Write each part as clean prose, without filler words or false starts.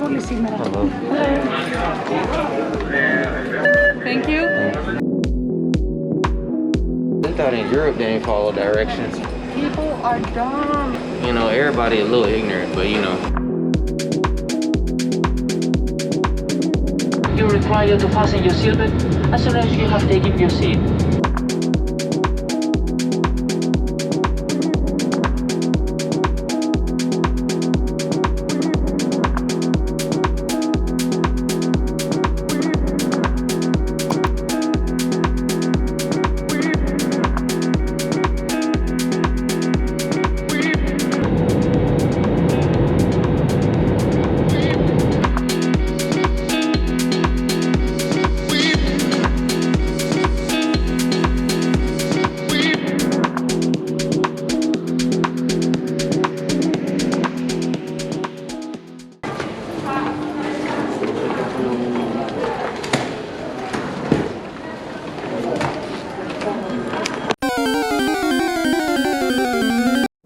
Hello. Thank you. I thought in Europe they didn't follow directions. People are dumb. You know, everybody a little ignorant, but you know. You require to fasten your seatbelt as soon as you have taken your seat.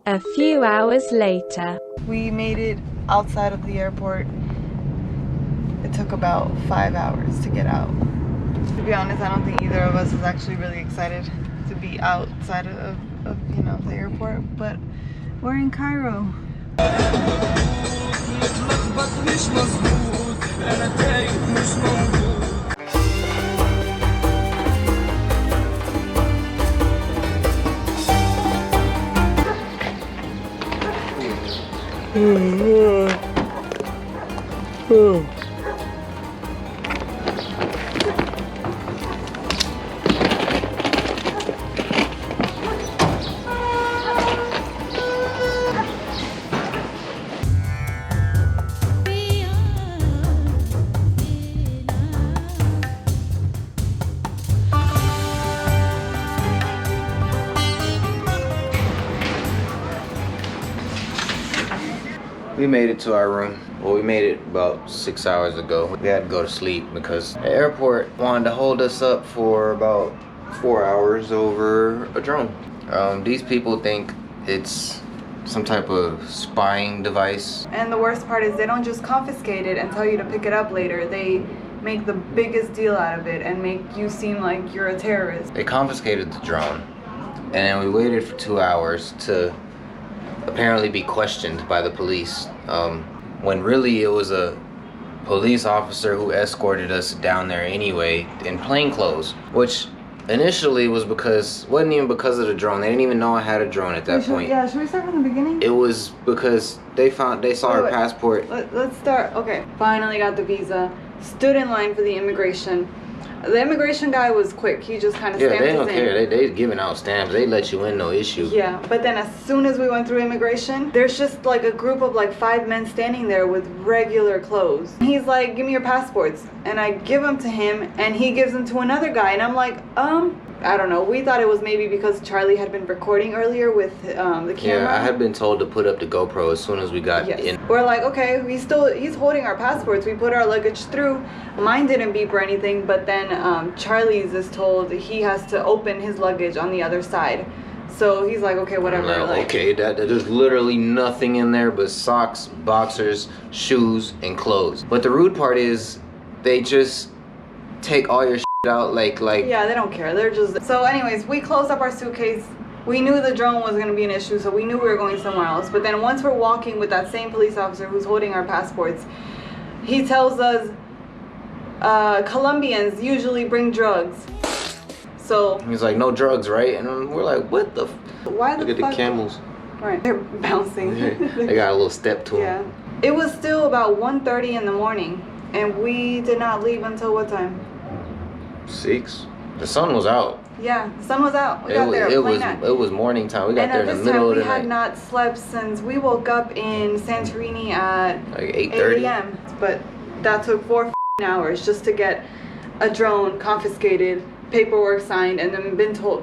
A few hours later. We made it outside of the airport. It took about 5 hours to get out. To be honest, I don't think either of us is actually really excited to be outside of you know, the airport, but we're in Cairo. We made it to our room. Well, we made it about 6 hours ago. We had to go to sleep because the airport wanted to hold us up for about 4 hours over a drone. These people think it's some type of spying device. And the worst part is they don't just confiscate it and tell you to pick it up later. They make the biggest deal out of it and make you seem like you're a terrorist. They confiscated the drone, and then we waited for 2 hours to apparently be questioned by the police, when really it was a police officer who escorted us down there anyway in plain clothes, which initially wasn't even because of the drone. They didn't even know I had a drone at that point. Yeah, should we start from the beginning? It was because they saw our passport. Let's start. Okay, finally got the visa. Stood in line for the immigration. The immigration guy was quick. He just kind of stamped us in. Yeah, they don't care. They giving out stamps. They let you in, no issue. Yeah, but then as soon as we went through immigration, there's just like a group of like 5 men standing there with regular clothes. He's like, give me your passports. And I give them to him, and he gives them to another guy. And I'm like, I don't know. We thought it was maybe because Charlie had been recording earlier with the camera. Yeah, I had been told to put up the GoPro as soon as we got in. We're like, okay, he's holding our passports. We put our luggage through. Mine didn't beep or anything, but then Charlie's is told he has to open his luggage on the other side. So he's like, okay, whatever. Like, okay, there's literally nothing in there but socks, boxers, shoes, and clothes. But the rude part is they just take all your out like yeah, they don't care. They're just so anyways, we closed up our suitcase. We knew the drone was going to be an issue, so we knew we were going somewhere else. But then once we're walking with that same police officer who's holding our passports, he tells us Colombians usually bring drugs. So he's like, no drugs, right? And we're like, what the why the look at fuck? the camels. Right, they're bouncing. They got a little step to them. Yeah, it was still about 1:30 in the morning, and we did not leave until what time? 6. The sun was out. Yeah, the sun was out. We got there. It was morning time. We got there in the middle of the night. We had not slept since we woke up in Santorini at like 8 a.m. But that took 4 hours just to get a drone confiscated, paperwork signed, and then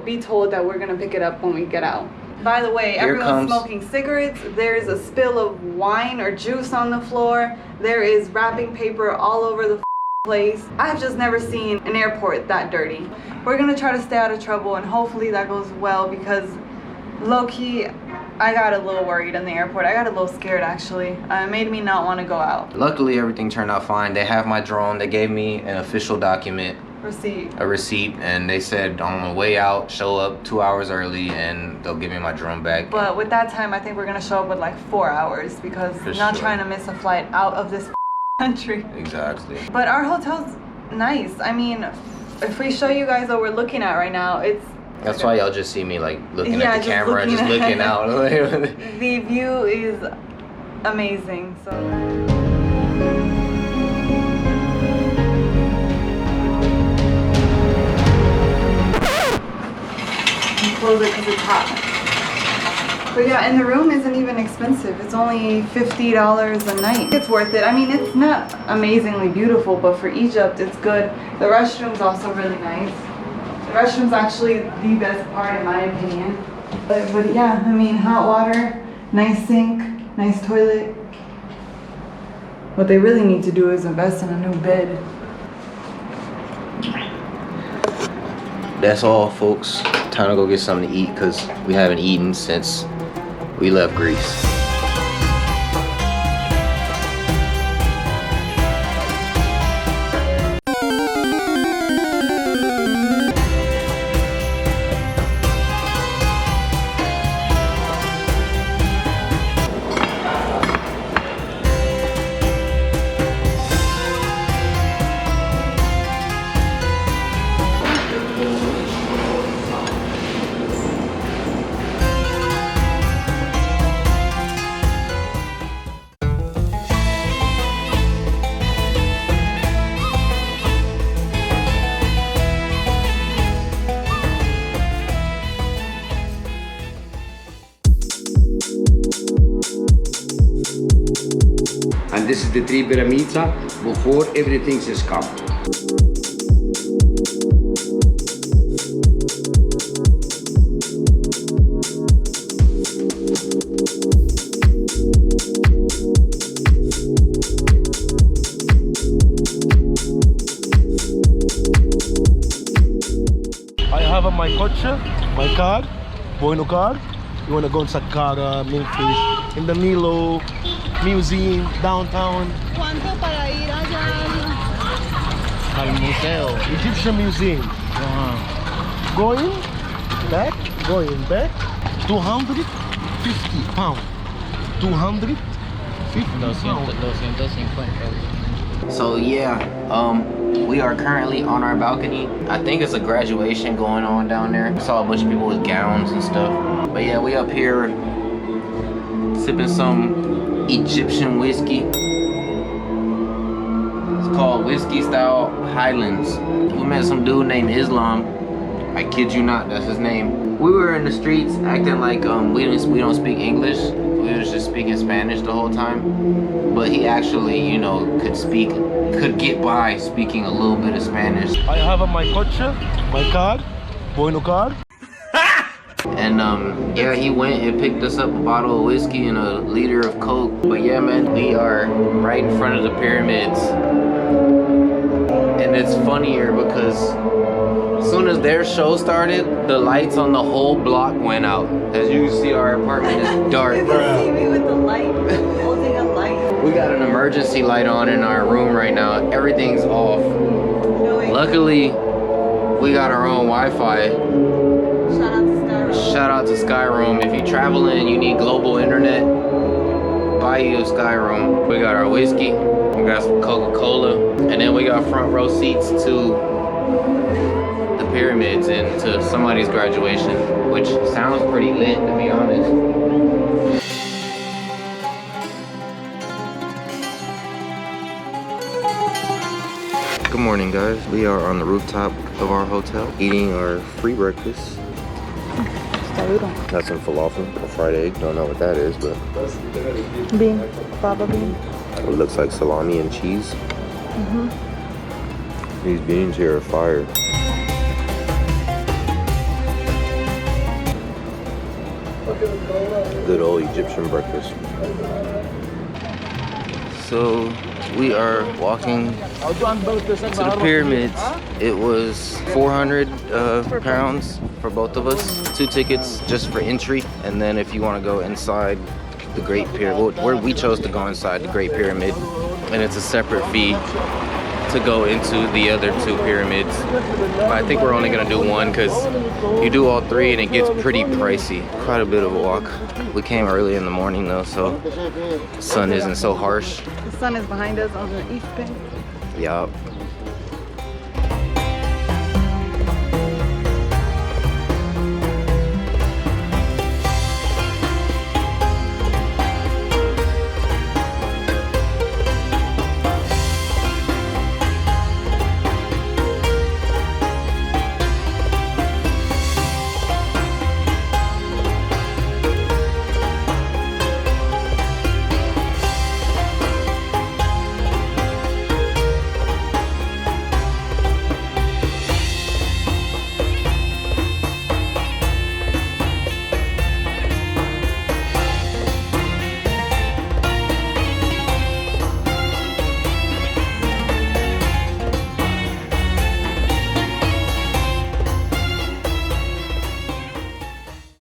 be told that we're gonna pick it up when we get out. By the way, everyone's smoking cigarettes. There's a spill of wine or juice on the floor. There is wrapping paper all over the place. I've just never seen an airport that dirty. We're gonna try to stay out of trouble, and hopefully that goes well, because low-key I got a little worried in the airport. I got a little scared actually. It made me not want to go out. Luckily, everything turned out fine. They have my drone. They gave me an official document. A receipt, and they said on the way out, show up 2 hours early and they'll give me my drone back. But with that time, I think we're gonna show up with like 4 hours because not trying to miss a flight out of this country. Exactly. But our hotel's nice. I mean, if we show you guys what we're looking at right now, it's... That's why y'all just see me like looking at the camera and just looking out. The view is amazing, so... Close it because it's hot. But yeah, and the room isn't even expensive. It's only $50 a night. It's worth it. I mean, it's not amazingly beautiful, but for Egypt, it's good. The restroom's also really nice. The restroom's actually the best part in my opinion. But yeah, I mean, hot water, nice sink, nice toilet. What they really need to do is invest in a new bed. That's all, folks. Time to go get something to eat because we haven't eaten since we left Greece. And this is the three pyramids before everything is covered. I have my coach, my car, bueno car. You want to go in Saqqara, Memphis, in the Nilo Museum, downtown. ¿Cuánto para ir allá Al museo. Egyptian Museum. Going back, 250 pounds. 250 pounds. So yeah, we are currently on our balcony. I think it's a graduation going on down there. I saw a bunch of people with gowns and stuff. But yeah, we up here sipping some Egyptian whiskey. It's called Whiskey Style Highlands. We met some dude named Islam. I kid you not, that's his name. We were in the streets acting like we don't speak English. We was just speaking Spanish the whole time. But he actually, you know, could get by speaking a little bit of Spanish. I have my coach, my car, bueno car. And yeah, he went and picked us up a bottle of whiskey and a liter of Coke. But yeah, man, we are right in front of the pyramids. And it's funnier because as soon as their show started, the lights on the whole block went out. As you can see, our apartment is dark. You can see me with the light, holding a light. We got an emergency light on in our room right now. Everything's off. Luckily, we got our own Wi-Fi. Shout out to Skyroom. If you're traveling, you need global internet, buy you a Skyroom. We got our whiskey, we got some Coca-Cola, and then we got front row seats to the pyramids and to somebody's graduation, which sounds pretty lit, to be honest. Good morning, guys. We are on the rooftop of our hotel eating our free breakfast. Got some falafel, a fried egg. Don't know what that is, but Bean, baba bean. it looks like salami and cheese. These beans here are fire. Good old Egyptian breakfast. So we are walking to the pyramids. It was 400 pounds for both of us 2 tickets just for entry, and then if you want to go inside the Great Pyramid, where we chose to go inside the Great Pyramid, and it's a separate fee to go into the other 2 pyramids. But I think we're only gonna do one because you do all 3 and it gets pretty pricey. Quite a bit of a walk. We came early in the morning though, so the sun isn't so harsh. The sun is behind us on the east bank. Yup.